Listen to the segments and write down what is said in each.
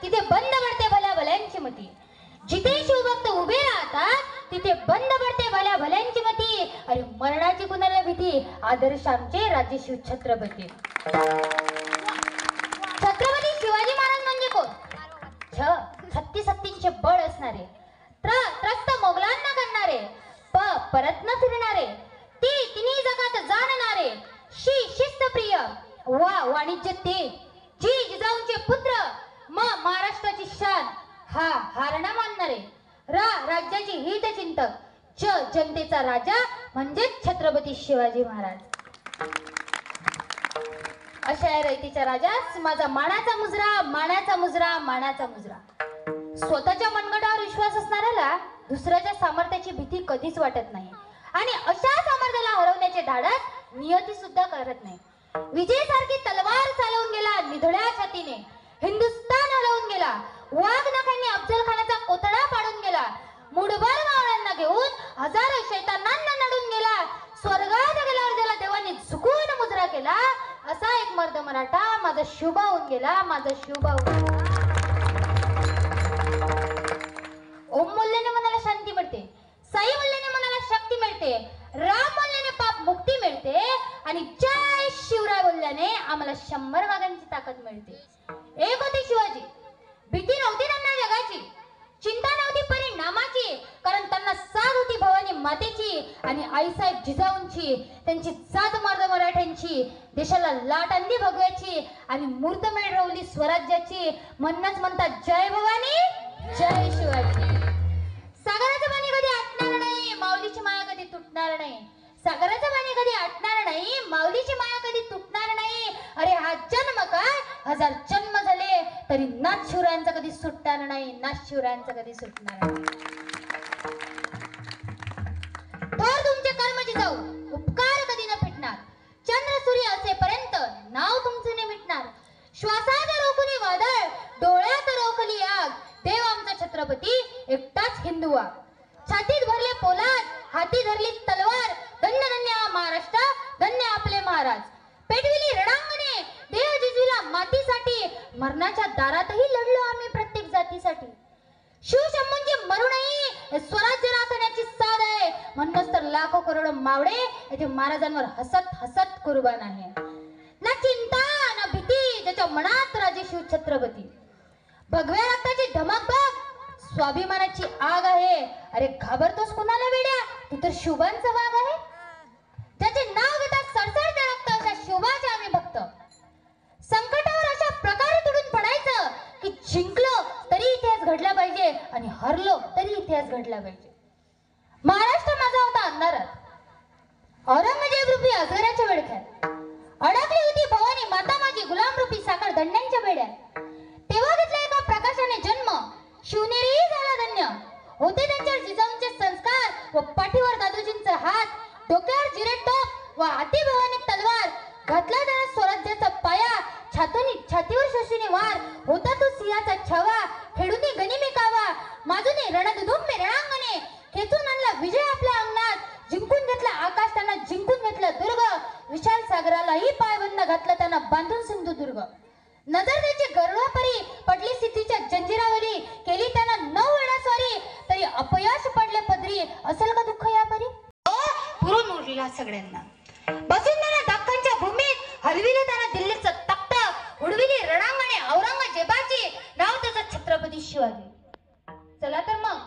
तिथे बंद पडते भल्या भल्यांची मती. जिथे शिवभक्त उभे राहतात तिथे बंद पडते भल्या भल्यांची मती. अरे मरणाची कुणाला भीती, आदर्श आमचे राजेशिव छत्रपती. छत्रपती शिवाजी महाराज म्हणजे कोण? छत्तीस हत्तींचे बळ असणारे, त्रस्त मोगलांना करणारे, परत न फिरणारे, तिन्ही जगात जाणणारे, शिस्तप्रिय, वाणिज्य तेज, जिजाऊंचे पुत्र, महाराष्ट्राची शान, हार न मानणारे, राज्याची हितचिंतक, जनतेचा राजा म्हणजेच छत्रपती शिवाजी महाराज. अशा रयतेच्या राजास माझा मानाचा मुजरा, मानाचा मुजरा, मानाचा मुजरा. स्वतःच्या मनगटावर विश्वास असणाऱ्याला दुसऱ्याच्या सामर्थ्याची भीती कधीच वाटत नाही आणि अशा सामर्थ्याला हरवण्याचे धाडस नियती सुद्धा करत नाही. विजयसारखी तलवार चालवून गेला निधड्या छातीने, हिंदुस्तान हलवून गेला. वाघ नखांनी अफजल खानाचा कोथळा पाडून गेला. मुठभर मावळ्यांना घेऊन हजारो शैतानांना नडून गेला. स्वर्गात गेल्यावर ज्याला देवाने झुकून मुजरा केला असा एक मर्द मराठा माझा शुभ होऊन गेला, माझा शुभ होऊन. ओम मूल्याने मनाला शांती मिळते, साई मूल्याने मनाला शक्ती मिळते, राम मूल्याने पाप मुक्ती मिळते आणि जय शिवराय बोलल्याने आम्हाला 100 वाघांची ताकद मिळते. एक होते शिवाजी, भीती नव्हती त्यांना जगाची, चिंता नव्हती परिणामाची, कारण त्यांना साथ होती भवानी मातेची आणि आईसाहेब जिजाऊंची. त्यांची जात मर्द मराठ्यांची, देशाला लाट आणली भगव्याची आणि मूर्तमेढ रवली स्वराज्याची. म्हणूनच म्हणतात जय भवानी जय शिवाजी. सागराचं पाणी कधी आटणार नाही, माऊलीची माया कधी तुटणार नाही. सागराचं पाणी कधी आटणार नाही, माऊलीची माया कधी तुटणार नाही. अरे हा जन्म काय, 1000 जन्म झाले तरी नाथ शिवरायांचा कधी सुटणार नाही, नाथ शिवरायांचा कधी सुटणार नाही. थोर तुमचे कर्म जिजाऊ, उपकार कधी न फिटणार. चंद्र सूर्य असेपर्यंत नाव तुमचे न मिटणार. श्वासात रोखुनी वादळ, डोळ्यात रोखली आग, देव आमचा छत्रपती एकटाच हिंदू वाघ. छातीत भरले पोलाद, हाती धरली तलवार, धन्य धन्य हा महाराष्ट्र, धन्य आपले महाराज. पेटविली रणांगणे, देव जिजविला मातीसाठी, मरणाच्या दारातही लढलो आम्ही प्रत्येक जातीसाठी. शिवशंभूंची मरुणई स्वराज्य राखण्याची साध आहे, म्हणूनच तर लाखो करोडो मावळे येथे महाराजांवर हसत हसत कुर्बान आहे. ना चिंता ना भीती ज्याच्या मनात राजे शिव छत्रपती. भगव्या रक्ताची धमक बघ, स्वाभिमानाची आग आहे. अरे घाबरतोस कुणाला वेड्या, तू तर शुभांचा वाघ आहे. ज्याचे नाव घेतात सडसडते रक्त अशा शुभाचे आम्ही भक्त. संकटावर अशा प्रकारे तुडून पडायचं की जिंकलो तरी इतिहास घडला पाहिजे आणि हरलो तरी इतिहास घडला पाहिजे. महाराष्ट्र माझा होता अंधारात, औरंगजेब रूपी अजगराच्या बेडक्यात. अडकली होती भवानी माता माझी गुलाम रूपी साखर दंड्यांच्या बेड्यात. तेव्हा घेतला एका प्रकाशाने जन्म, शिवनेरी झाला धन्य. होते त्यांच्यावर जिजाऊंचे संस्कार व पाठीवर दादोजींचा हात, डोक्यावर जिरे टोप व हाती भवानी तलवार. घातला त्याला स्वराज्याचा पाया, छातीवर शोषुनी वार. होता तो सिंहाचा छावा, खेळूनी गनिमी कावा. माजूनी रणदुधुंबे रणांगणे, खेचून आणला विजय आपल्या अंगणात. जिंकून घेतला आकाश त्यांना, जिंकून घेतला दुर्ग. विशाल सागरालाही पायबंद घातला त्यांना, बांधून सिंधुदुर्ग. नजर त्याची गरुडापरी, पडली सिद्धीच्या जंजिरावरी. केली त्यांना 9 वेळा स्वारी, तरी अपयश पडले पदरी. असेल का दुःख या परी? पुरून उरला सगळ्यांना. बसून त्यांना दख्खनच्या भूमीत, हलविले त्यांना दिल्लीचं तख्त. उडविली रणांगणे औरंगजेबाची, नाव त्याचं छत्रपती शिवाजी. चला तर मग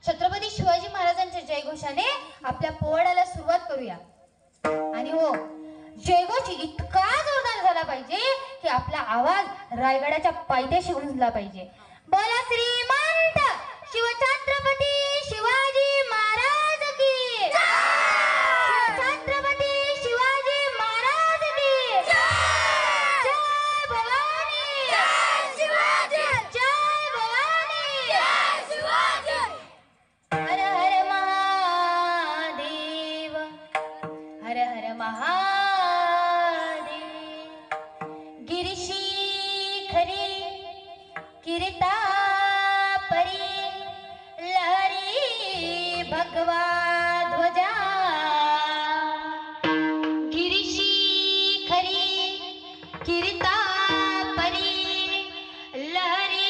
छत्रपती शिवाजी महाराजांच्या जयघोषाने आपल्या पोवाड्याला सुरुवात करूया. आणि हो, जयघोष इतका जोरदार झाला पाहिजे की आपला आवाज रायगडाच्या पायथ्याशी गुंजला पाहिजे. बोला श्रीमंत शिवछत्रपती शिवाजी महाराज की जय. छत्रपती शिवाजी महाराज की जय. जय भवानी जय शिवाजी, जय भवानी जय शिवाजी. हर हर महादेव, हर हर महादेव. किरता परी लहरी भगवा ध्वजा. गिरिशी खरी किरता परी लहरी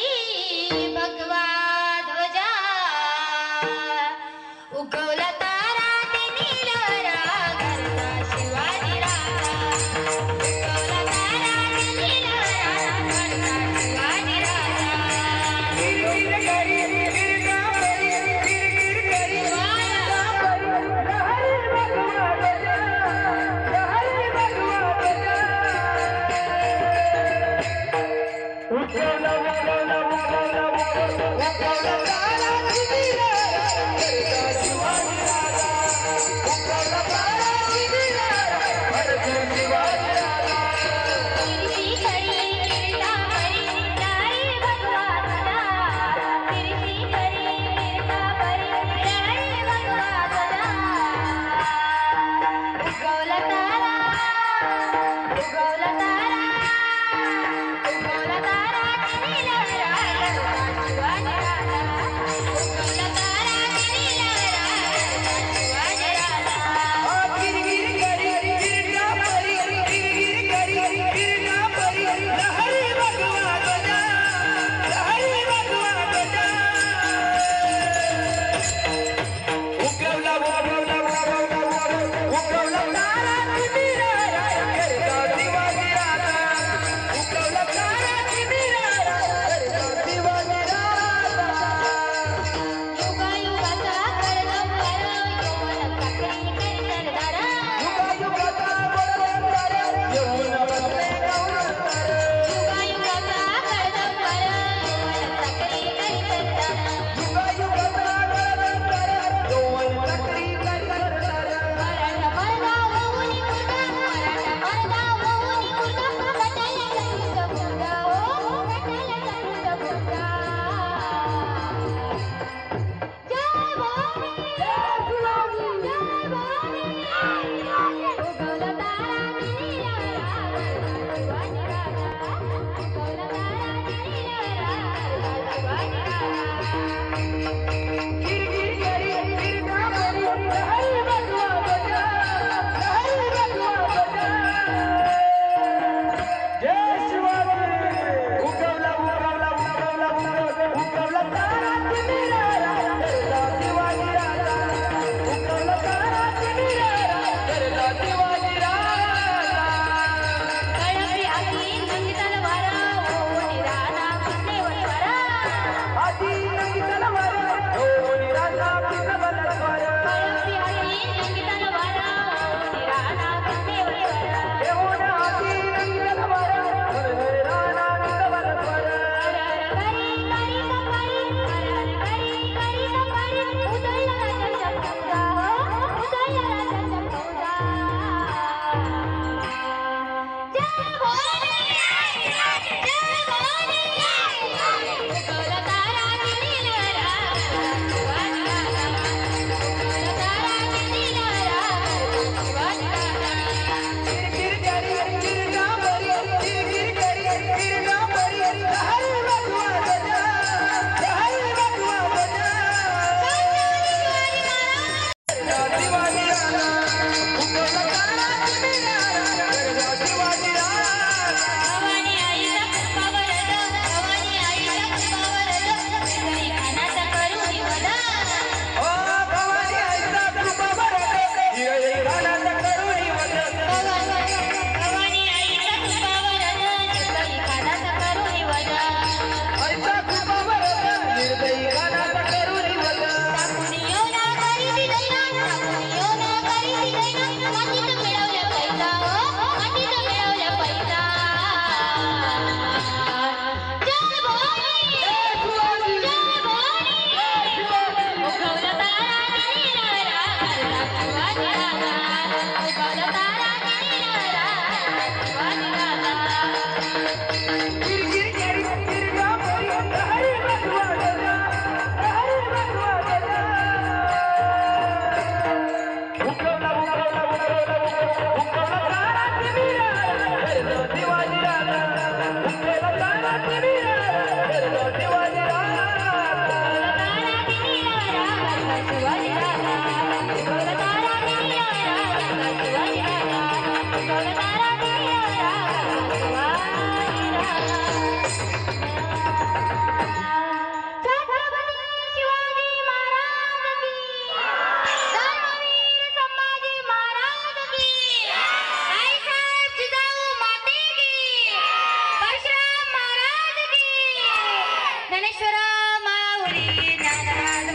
ज्ञानेश्वर माऊली ज्ञानराज